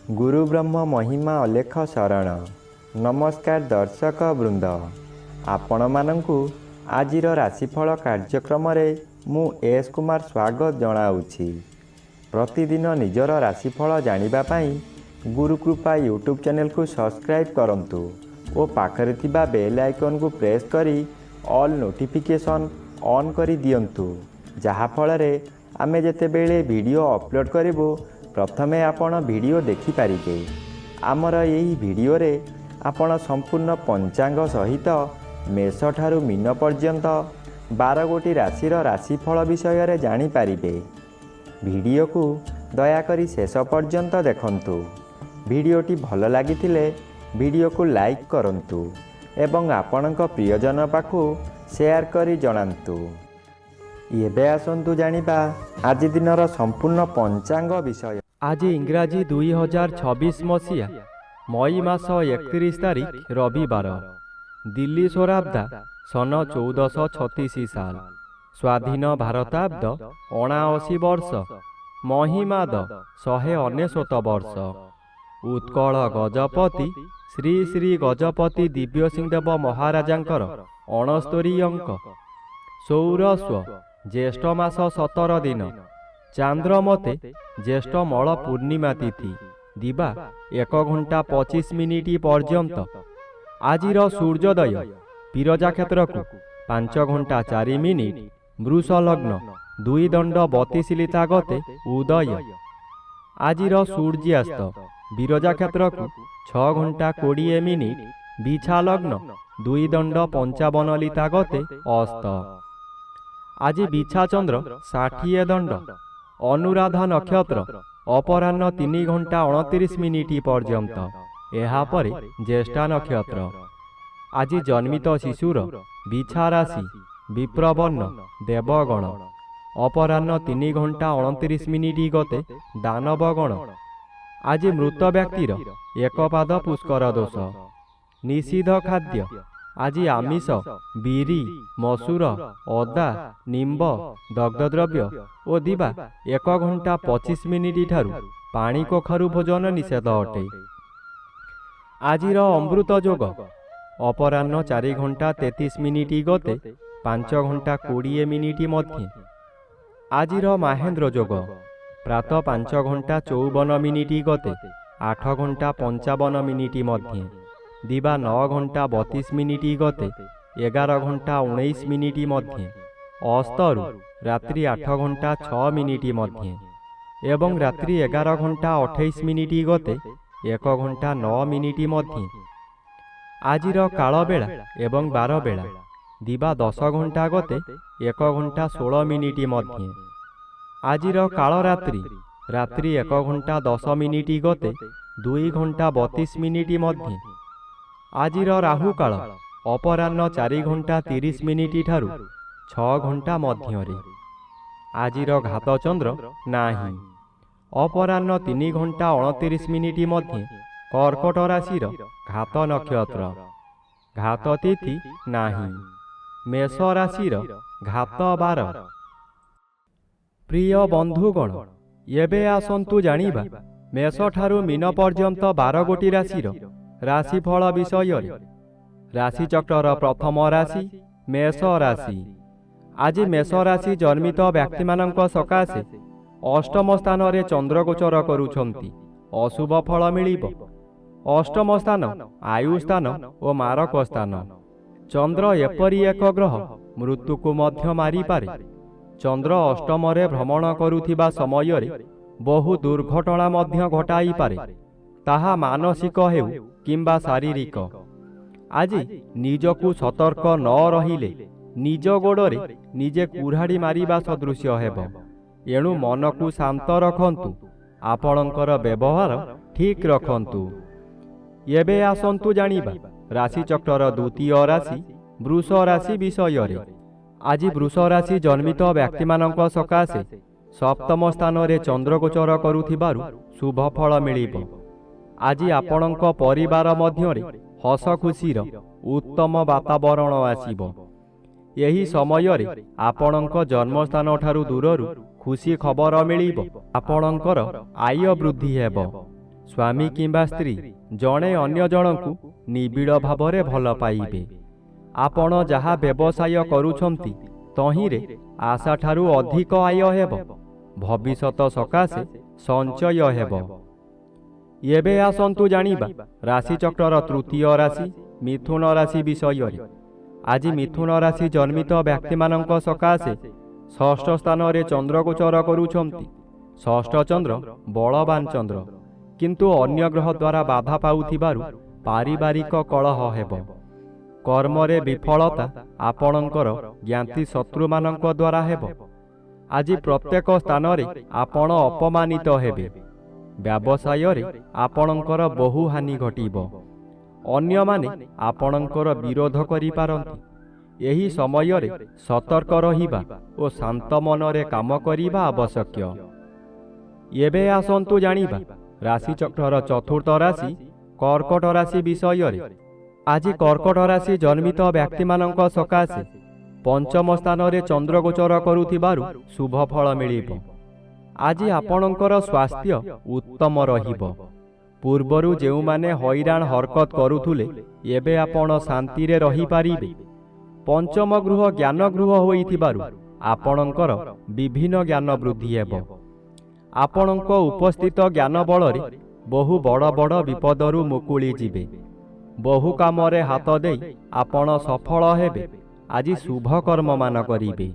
गुरु ब्रह्म महिमा अलेख शरण। नमस्कार दर्शक वृंद, आपण मानंकु आजिर राशिफल कार्यक्रम मु एस कुमार स्वागत जनाऊँगी। प्रतिदिन निजर राशिफल जानिबा पाई गुरुकृपा यूट्यूब चैनल को सब्सक्राइब करंतु और पाखरे थिबा बेल आइकन को प्रेस करी ऑल नोटिफिकेशन ऑन करी दियंतु, जहा फଳରେ आमे जेतेबेले वीडियो अपलोड करिवो प्रथमे आपण वीडियो देखि पारिबे। आमर यही वीडियो रे आपण संपूर्ण पंचांग सहित मेष ठारू मीन पर्यंत 12 गोटी राशिर राशिफल विषय रे जानि पारिबे। वीडियो को दयाकरी शेष पर्यंत देखंतु। वीडियोटी भल लागिथिले वीडियो को लाइक करंतु एवं आपणक प्रियजन पाखु शेयर करी जणांतु। एबे आसंतु जानिबा आज दिनर संपूर्ण पंचांग विषय। आज इंग्राजी 2026 मसीहा मई मास 31 तारिख रविवार, दिल्ली स्वराब्दा सन 1436 साल, स्वाधीन भारताब्द 79 वर्ष, महिमाद 199 वर्ष। उत्कल गजपति श्री श्री गजपति दिव्य सिंहदेव महाराजांकर 69 अंक। सौरस्व ज्येष्ठ मास 17 दिन, चांद्रमते ज्येष्ठ मल पूर्णिमा तिथि, दिवा 1 घंटा 25 मिनिट पर्यंत। आजिर सूर्योदय बिरजा क्षेत्र को 5 घंटा 4 मिनिट, वृष लग्न 2 दंड 32 लिता गते उदय। आजिर सूर्यास्त बिरजा क्षेत्र को 6 घंटा 20 मिनिट, बिछा लग्न 2 दंड 55 लिता गते अस्त। आज बिछा चंद्र 60 दंड, अनुराधा नक्षत्र अपराह्न 3 घंटा 29 मिनिट पर्यंत, एहा परे ज्येष्ठा नक्षत्र। आज जन्मित शिशुर बिछा राशि विप्रवर्ण देवगण, अपराह्न 3 घंटा 29 मिनिट गते दानवगण। आज मृत व्यक्तिर 1 पाद पुष्कर दोष। निषिद्ध खाद्य आज आमिष, बिरी, मसूर, अदा, निम्ब, दग्धद्रव्य और दिवा 1 घंटा 25 मिनिट ठारू पानी कखारु भोजन निषेध अटे। आजिर अमृत जोग अपराह्न 4 घंटा 33 मिनिट गते 5 घंटा 20 मिनिट मध्य। आजिर महेंद्र जोग प्रातः 5 घंटा 54 मिनिट गते 8 घंटा 55 मिनिट मध्य, दिवा 9 घंटा 32 मिनिट गते 11 घंटा 19 मिनिट मध्य, अस्तरु रात्रि 8 घंटा 6 मिनिट मध्य एवं रात्रि 11 घंटा 28 मिनिट गते 1 घंटा 9 मिनिट मध्य। आजिर काल बेला एवं 12 बेला, दिवा 10 घंटा गते 1 घंटा 16 मिनिट मध्य। आजिर काल रात्रि रात्रि 1 घंटा 10 मिनिट गते 2 घंटा 32 मिनिट मध्य। आजिर राहु काल अपराह्न 4 घंटा 30 मिनिट ठारू 6 घंटा मध्य। आजिर घात चंद्र नाही, अपराह्न 3 घंटा 29 मिनिट मध्य कर्कट राशिर घात नक्षत्र। घात तिथि नाही। मेष राशिर घात 12। प्रिय बंधुगण, एबे आसंतु जानिबा मेष ठारू मीन पर्यंत 12 गोटी राशिर राशिफल विषय। राशिचक्र प्रथम राशि मेष राशि। आज मेष राशि जन्मित व्यक्ति मानक सकाशे अष्टम स्थान रे चंद्र गोचर करुछंती, अशुभ फल मिलिबो। अष्टम स्थान आयु स्थान और मारक स्थान। चंद्र एपरी एक ग्रह मृत्यु को मध्य मारी पारे। चंद्र अष्टम रे भ्रमण करुथिबा समय रे बहु दुर्घटना मध्य घटाई पारे, ताहा मानसिक हेउ किंबा शारीरिक। आज निजकु सतर्क न रहिले निज गोड़े निजे कुराड़ी मारिबा सदृश्य हेब। एणु मन को शांत रखंतु, आपणकर व्यवहार ठीक रखंतु। एबे आसंतु जानिबा राशिचक्र द्वितीय राशि वृष राशि विषय। आज वृष राशि जन्मित व्यक्ति मानक सकाशे सप्तम स्थान रे चंद्र गोचर करुथिबारु शुभ फल मिलिबो। आज आपणक परिवार मध्यरे हस खुशीर उत्तम वातावरण आसीबो। यही समय रे आपणक जन्मस्थान ठारू दूररु खुशी खबर मिलिबो। आपणकर आय वृद्धि हेबो। ସ୍ୱାମୀ କିମ୍ବା ସ୍ତ୍ରୀ ଜଣେ ଅନ୍ୟ ଜଣଙ୍କୁ ନିବିଡ଼ ଭାବରେ ଭଲ ପାଇବେ। ଆପଣ ଯାହା ବ୍ୟବସାୟ କରୁଛନ୍ତି ତହିଁରେ ଆଶାଠାରୁ ଅଧିକ ଆୟ ହେବ। ଭବିଷ୍ୟତ ସକାଶେ ସଞ୍ଚୟ ହେବ। ଏବେ ଆସନ୍ତୁ ଜାଣିବା ରାଶିଚକ୍ରର ତୃତୀୟ ରାଶି ମିଥୁନ ରାଶି ବିଷୟରେ। ଆଜି ମିଥୁନ ରାଶି ଜନ୍ମିତ ବ୍ୟକ୍ତିମାନଙ୍କ ସକାଶେ ଷଷ୍ଠ ସ୍ଥାନରେ ଚନ୍ଦ୍ର ଗୋଚର କରୁଛନ୍ତି। ଷଷ୍ଠ ଚନ୍ଦ୍ର ବଳବାନ ଚନ୍ଦ୍ର, କିନ୍ତୁ ଅନ୍ୟ ଗ୍ରହ ଦ୍ୱାରା ବାଧା ପାଉଥିବାରୁ ପାରିବାରିକ କଳହ ହେବ। କର୍ମରେ ବିଫଳତା ଆପଣଙ୍କର ଜ୍ଞାତି ଶତ୍ରୁମାନଙ୍କ ଦ୍ୱାରା ହେବ। ଆଜି ପ୍ରତ୍ୟେକ ସ୍ଥାନରେ ଆପଣ ଅପମାନିତ ହେବେ। ବ୍ୟବସାୟରେ ଆପଣଙ୍କର ବହୁ ହାନି ଘଟିବ। ଅନ୍ୟମାନେ ଆପଣଙ୍କର ବିରୋଧ କରିପାରନ୍ତି। ଏହି ସମୟରେ ସତର୍କ ରହିବା ଓ ଶାନ୍ତ ମନରେ କାମ କରିବା ଆବଶ୍ୟକ। ଏବେ ଆସନ୍ତୁ ଜାଣିବା ରାଶିଚକ୍ରର ଚତୁର୍ଥ ରାଶି କର୍କଟ ରାଶି ବିଷୟରେ। ଆଜି କର୍କଟ ରାଶି ଜନ୍ମିତ ବ୍ୟକ୍ତିମାନଙ୍କ ସକାଶେ ପଞ୍ଚମ ସ୍ଥାନରେ ଚନ୍ଦ୍ର ଗୋଚର କରୁଥିବାରୁ ଶୁଭ ଫଳ ମିଳିବ। ଆଜି ଆପଣଙ୍କର ସ୍ୱାସ୍ଥ୍ୟ ଉତ୍ତମ ରହିବ। ପୂର୍ବରୁ ଯେଉଁମାନେ ହଇରାଣ ହରକତ କରୁଥିଲେ ଏବେ ଆପଣ ଶାନ୍ତିରେ ରହିପାରିବେ। ପଞ୍ଚମ ଗୃହ ଜ୍ଞାନ ଗୃହ ହୋଇଥିବାରୁ ଆପଣଙ୍କର ବିଭିନ୍ନ ଜ୍ଞାନ ବୃଦ୍ଧି ହେବ। ଆପଣଙ୍କ ଉପସ୍ଥିତ ଜ୍ଞାନ ବଳରେ ବହୁ ବଡ଼ ବଡ଼ ବିପଦରୁ ମୁକୁଳି ଯିବେ। ବହୁ କାମରେ ହାତ ଦେଇ ଆପଣ ସଫଳ ହେବେ। ଆଜି ଶୁଭ କର୍ମମାନ କରିବେ।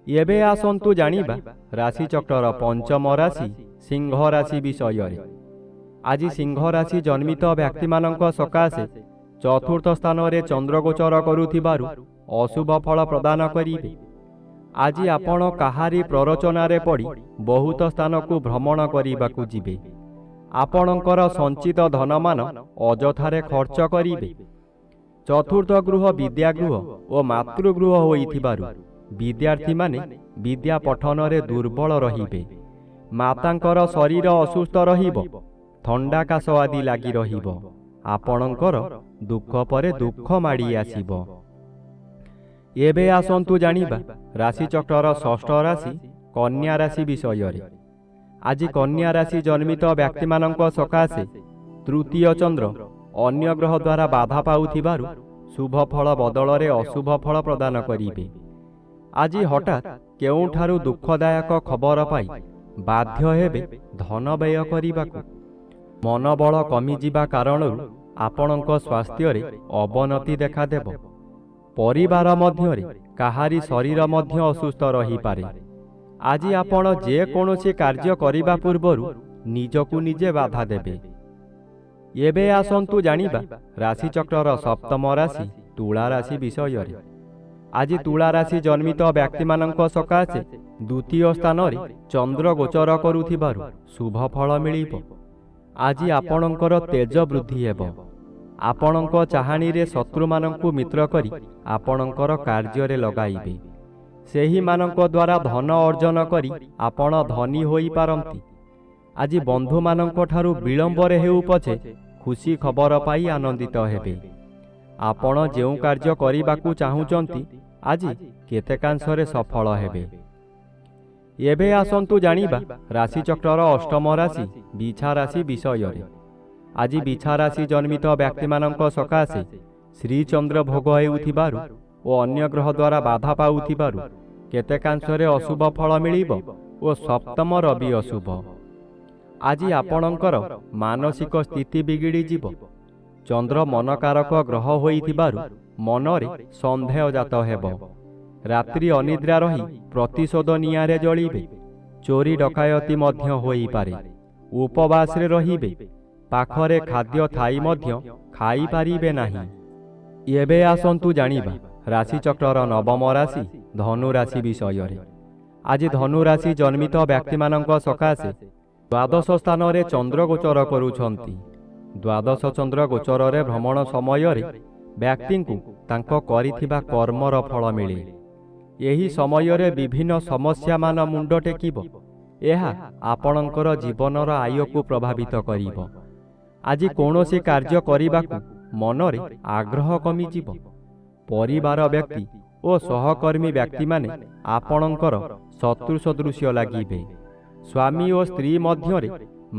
ଏବେ ଆସନ୍ତୁ ଜାଣିବା ରାଶିଚକ୍ରର ପଞ୍ଚମ ରାଶି ସିଂହ ରାଶି ବିଷୟରେ। ଆଜି ସିଂହ ରାଶି ଜନ୍ମିତ ବ୍ୟକ୍ତିମାନଙ୍କ ସକାଶେ ଚତୁର୍ଥ ସ୍ଥାନରେ ଚନ୍ଦ୍ର ଗୋଚର କରୁଥିବାରୁ ଅଶୁଭ ଫଳ ପ୍ରଦାନ କରିବେ। ଆଜି ଆପଣ କାହାରି ପ୍ରରୋଚନାରେ ପଡ଼ି ବହୁତ ସ୍ଥାନକୁ ଭ୍ରମଣ କରିବାକୁ ଯିବେ। ଆପଣଙ୍କର ସଞ୍ଚିତ ଧନମାନ ଅଯଥାରେ ଖର୍ଚ୍ଚ କରିବେ। ଚତୁର୍ଥ ଗୃହ ବିଦ୍ୟାଗୃହ ଓ ମାତୃଗୃହ ହୋଇଥିବାରୁ ବିଦ୍ୟାର୍ଥୀମାନେ ବିଦ୍ୟା ପଠନରେ ଦୁର୍ବଳ ରହିବେ। ମାତାଙ୍କର ଶରୀର ଅସୁସ୍ଥ ରହିବ। ଥଣ୍ଡା କାଶ ଆଦି ଲାଗି ରହିବ। ଆପଣଙ୍କର ଦୁଃଖ ପରେ ଦୁଃଖ ମାଡ଼ି ଆସିବ। ଏବେ ଆସନ୍ତୁ ଜାଣିବା ରାଶିଚକ୍ରର ଷଷ୍ଠ ରାଶି କନ୍ୟା ରାଶି ବିଷୟରେ। ଆଜି କନ୍ୟା ରାଶି ଜନ୍ମିତ ବ୍ୟକ୍ତିମାନଙ୍କ ସକାଶେ ତୃତୀୟ ଚନ୍ଦ୍ର ଅନ୍ୟ ଗ୍ରହ ଦ୍ୱାରା ବାଧା ପାଉଥିବାରୁ ଶୁଭ ଫଳ ବଦଳରେ ଅଶୁଭ ଫଳ ପ୍ରଦାନ କରିବେ। ଆଜି ହଠାତ୍ କେଉଁଠାରୁ ଦୁଃଖଦାୟକ ଖବର ପାଇ ବାଧ୍ୟ ହେବେ ଧନ ବ୍ୟୟ କରିବାକୁ। ମନୋବଳ କମିଯିବା କାରଣରୁ ଆପଣଙ୍କ ସ୍ୱାସ୍ଥ୍ୟରେ ଅବନତି ଦେଖାଦେବ। ପରିବାର ମଧ୍ୟରେ କାହାରି ଶରୀର ମଧ୍ୟ ଅସୁସ୍ଥ ରହିପାରେ। ଆଜି ଆପଣ ଯେକୌଣସି କାର୍ଯ୍ୟ କରିବା ପୂର୍ବରୁ ନିଜକୁ ନିଜେ ବାଧା ଦେବେ। ଏବେ ଆସନ୍ତୁ ଜାଣିବା ରାଶିଚକ୍ରର ସପ୍ତମ ରାଶି ତୁଳା ରାଶି ବିଷୟରେ। ଆଜି ତୁଳା ରାଶି ଜନ୍ମିତ ବ୍ୟକ୍ତିମାନଙ୍କ ସକାଶେ ଦ୍ୱିତୀୟ ସ୍ଥାନରେ ଚନ୍ଦ୍ର ଗୋଚର କରୁଥିବାରୁ ଶୁଭ ଫଳ ମିଳିବ। ଆଜି ଆପଣଙ୍କର ତେଜ ବୃଦ୍ଧି ହେବ। ଆପଣଙ୍କ ଚାହାଣୀରେ ଶତ୍ରୁମାନଙ୍କୁ ମିତ୍ର କରି ଆପଣଙ୍କର କାର୍ଯ୍ୟରେ ଲଗାଇବେ। ସେହିମାନଙ୍କ ଦ୍ୱାରା ଧନ ଅର୍ଜନ କରି ଆପଣ ଧନୀ ହୋଇପାରନ୍ତି। ଆଜି ବନ୍ଧୁମାନଙ୍କ ଠାରୁ ବିଳମ୍ବରେ ହେଉ ପଛେ ଖୁସି ଖବର ପାଇ ଆନନ୍ଦିତ ହେବେ। ଆପଣ ଯେଉଁ କାର୍ଯ୍ୟ କରିବାକୁ ଚାହୁଁଛନ୍ତି ଆଜି କେତେକାଂଶରେ ସଫଳ ହେବେ। ଏବେ ଆସନ୍ତୁ ଜାଣିବା ରାଶିଚକ୍ରର ଅଷ୍ଟମ ରାଶି ବିଛା ରାଶି ବିଷୟରେ। ଆଜି ବିଛା ରାଶି ଜନ୍ମିତ ବ୍ୟକ୍ତିମାନଙ୍କ ସକାଶେ ଶ୍ରୀଚନ୍ଦ୍ର ଭୋଗ ହେଉଥିବାରୁ ଓ ଅନ୍ୟ ଗ୍ରହ ଦ୍ୱାରା ବାଧା ପାଉଥିବାରୁ କେତେକାଂଶରେ ଅଶୁଭ ଫଳ ମିଳିବ ଓ ସପ୍ତମ ରବି ଅଶୁଭ। ଆଜି ଆପଣଙ୍କର ମାନସିକ ସ୍ଥିତି ବିଗିଡ଼ିଯିବ। ଚନ୍ଦ୍ର ମନକାରକ ଗ୍ରହ ହୋଇଥିବାରୁ ମନରେ ସନ୍ଦେହ ଜାତ ହେବ। ରାତ୍ରି ଅନିଦ୍ରା ରହି ପ୍ରତିଶୋଧ ନିଆଁରେ ଜଳିବେ। ଚୋରି ଡକାୟତି ମଧ୍ୟ ହୋଇପାରେ। ଉପବାସରେ ରହିବେ। ପାଖରେ ଖାଦ୍ୟ ଥାଇ ମଧ୍ୟ ଖାଇପାରିବେ ନାହିଁ। ଏବେ ଆସନ୍ତୁ ଜାଣିବା ରାଶିଚକ୍ରର ନବମ ରାଶି ଧନୁ ରାଶି ବିଷୟରେ। ଆଜି ଧନୁ ରାଶି ଜନ୍ମିତ ବ୍ୟକ୍ତିମାନଙ୍କ ସକାଶେ ଦ୍ୱାଦଶ ସ୍ଥାନରେ ଚନ୍ଦ୍ର ଗୋଚର କରୁଛନ୍ତି। ଦ୍ୱାଦଶ ଚନ୍ଦ୍ର ଗୋଚରରେ ଭ୍ରମଣ ସମୟରେ ବ୍ୟକ୍ତିଙ୍କୁ ତାଙ୍କ କରିଥିବା କର୍ମର ଫଳ ମିଳେ। ଏହି ସମୟରେ ବିଭିନ୍ନ ସମସ୍ୟାମାନ ମୁଣ୍ଡ ଟେକିବ। ଏହା ଆପଣଙ୍କର ଜୀବନର ଆୟକୁ ପ୍ରଭାବିତ କରିବ। ଆଜି କୌଣସି କାର୍ଯ୍ୟ କରିବାକୁ ମନରେ ଆଗ୍ରହ କମିଯିବ। ପରିବାର ବ୍ୟକ୍ତି ଓ ସହକର୍ମୀ ବ୍ୟକ୍ତିମାନେ ଆପଣଙ୍କର ଶତ୍ରୁ ସଦୃଶ୍ୟ ଲାଗିବେ। ସ୍ୱାମୀ ଓ ସ୍ତ୍ରୀ ମଧ୍ୟରେ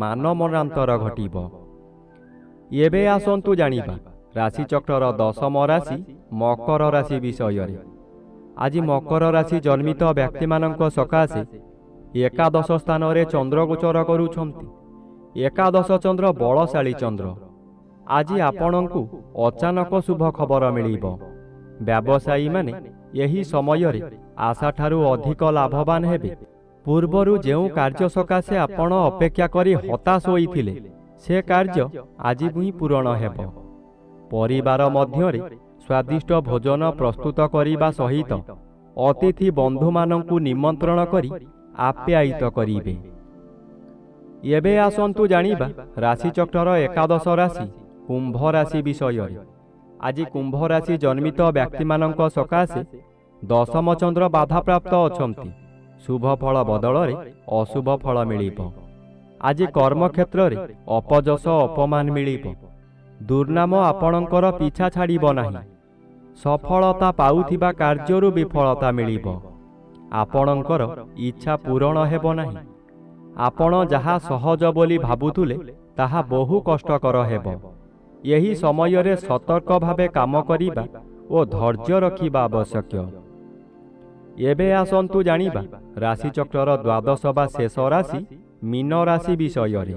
ମାନମନାନ୍ତର ଘଟିବ। ଏବେ ଆସନ୍ତୁ ଜାଣିବା ରାଶିଚକ୍ରର ଦଶମ ରାଶି ମକର ରାଶି ବିଷୟରେ। ଆଜି ମକର ରାଶି ଜନ୍ମିତ ବ୍ୟକ୍ତିମାନଙ୍କ ସକାଶେ ଏକାଦଶ ସ୍ଥାନରେ ଚନ୍ଦ୍ର ଗୋଚର କରୁଛନ୍ତି। ଏକାଦଶ ଚନ୍ଦ୍ର ବଳଶାଳୀ ଚନ୍ଦ୍ର। ଆଜି ଆପଣଙ୍କୁ ଅଚାନକ ଶୁଭ ଖବର ମିଳିବ। ବ୍ୟବସାୟୀମାନେ ଏହି ସମୟରେ ଆଶାଠାରୁ ଅଧିକ ଲାଭବାନ ହେବେ। ପୂର୍ବରୁ ଯେଉଁ କାର୍ଯ୍ୟ ସକାଶେ ଆପଣ ଅପେକ୍ଷା କରି ହତାଶ ହୋଇଥିଲେ ସେ କାର୍ଯ୍ୟ ଆଜି ହିଁ ପୂରଣ ହେବ। ପରିବାର ମଧ୍ୟରେ ସ୍ୱାଦିଷ୍ଟ ଭୋଜନ ପ୍ରସ୍ତୁତ କରିବା ସହିତ ଅତିଥି ବନ୍ଧୁମାନଙ୍କୁ ନିମନ୍ତ୍ରଣ କରି ଆପ୍ୟାୟିତ କରିବେ। ଏବେ ଆସନ୍ତୁ ଜାଣିବା ରାଶିଚକ୍ରର ଏକାଦଶ ରାଶି କୁମ୍ଭ ରାଶି ବିଷୟରେ। ଆଜି କୁମ୍ଭ ରାଶି ଜନ୍ମିତ ବ୍ୟକ୍ତିମାନଙ୍କ ସକାଶେ ଦଶମ ଚନ୍ଦ୍ର ବାଧାପ୍ରାପ୍ତ ଅଛନ୍ତି। ଶୁଭ ଫଳ ବଦଳରେ ଅଶୁଭ ଫଳ ମିଳିବ। ଆଜି କର୍ମକ୍ଷେତ୍ରରେ ଅପଯଶ ଅପମାନ ମିଳିବ। ଦୁର୍ନାମ ଆପଣଙ୍କର ପିଛା ଛାଡ଼ିବ ନାହିଁ। ସଫଳତା ପାଉଥିବା କାର୍ଯ୍ୟରୁ ବିଫଳତା ମିଳିବ। ଆପଣଙ୍କର ଇଚ୍ଛା ପୂରଣ ହେବ ନାହିଁ। ଆପଣ ଯାହା ସହଜ ବୋଲି ଭାବୁଥିଲେ ତାହା ବହୁ କଷ୍ଟକର ହେବ। ଏହି ସମୟରେ ସତର୍କ ଭାବେ କାମ କରିବା ଓ ଧୈର୍ଯ୍ୟ ରଖିବା ଆବଶ୍ୟକ। ଏବେ ଆସନ୍ତୁ ଜାଣିବା ରାଶିଚକ୍ରର ଦ୍ୱାଦଶ ବା ଶେଷ ରାଶି ମୀନ ରାଶି ବିଷୟରେ।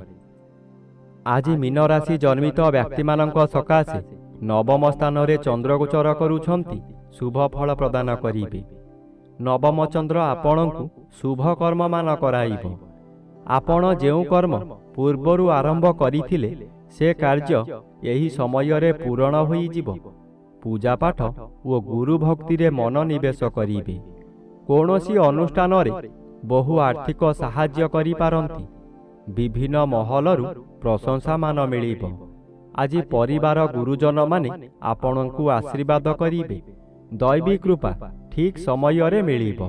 ଆଜି ମୀନ ରାଶି ଜନ୍ମିତ ବ୍ୟକ୍ତିମାନଙ୍କ ସକାଶେ ନବମ ସ୍ଥାନରେ ଚନ୍ଦ୍ରଗୋଚର କରୁଛନ୍ତି ଶୁଭ ଫଳ ପ୍ରଦାନ କରିବେ। ନବମ ଚନ୍ଦ୍ର ଆପଣଙ୍କୁ ଶୁଭ କର୍ମମାନ କରାଇବ। ଆପଣ ଯେଉଁ କର୍ମ ପୂର୍ବରୁ ଆରମ୍ଭ କରିଥିଲେ ସେ କାର୍ଯ୍ୟ ଏହି ସମୟରେ ପୂରଣ ହୋଇଯିବ। ପୂଜାପାଠ ଓ ଗୁରୁ ଭକ୍ତିରେ ମନୋନିବେଶ କରିବେ। କୌଣସି ଅନୁଷ୍ଠାନରେ ବହୁ ଆର୍ଥିକ ସାହାଯ୍ୟ କରିପାରନ୍ତି। ବିଭିନ୍ନ ମହଲରୁ ପ୍ରଶଂସାମାନ ମିଳିବ। ଆଜି ପରିବାର ଗୁରୁଜନମାନେ ଆପଣଙ୍କୁ ଆଶୀର୍ବାଦ କରିବେ। ଦୈବୀ କୃପା ଠିକ୍ ସମୟରେ ମିଳିବ।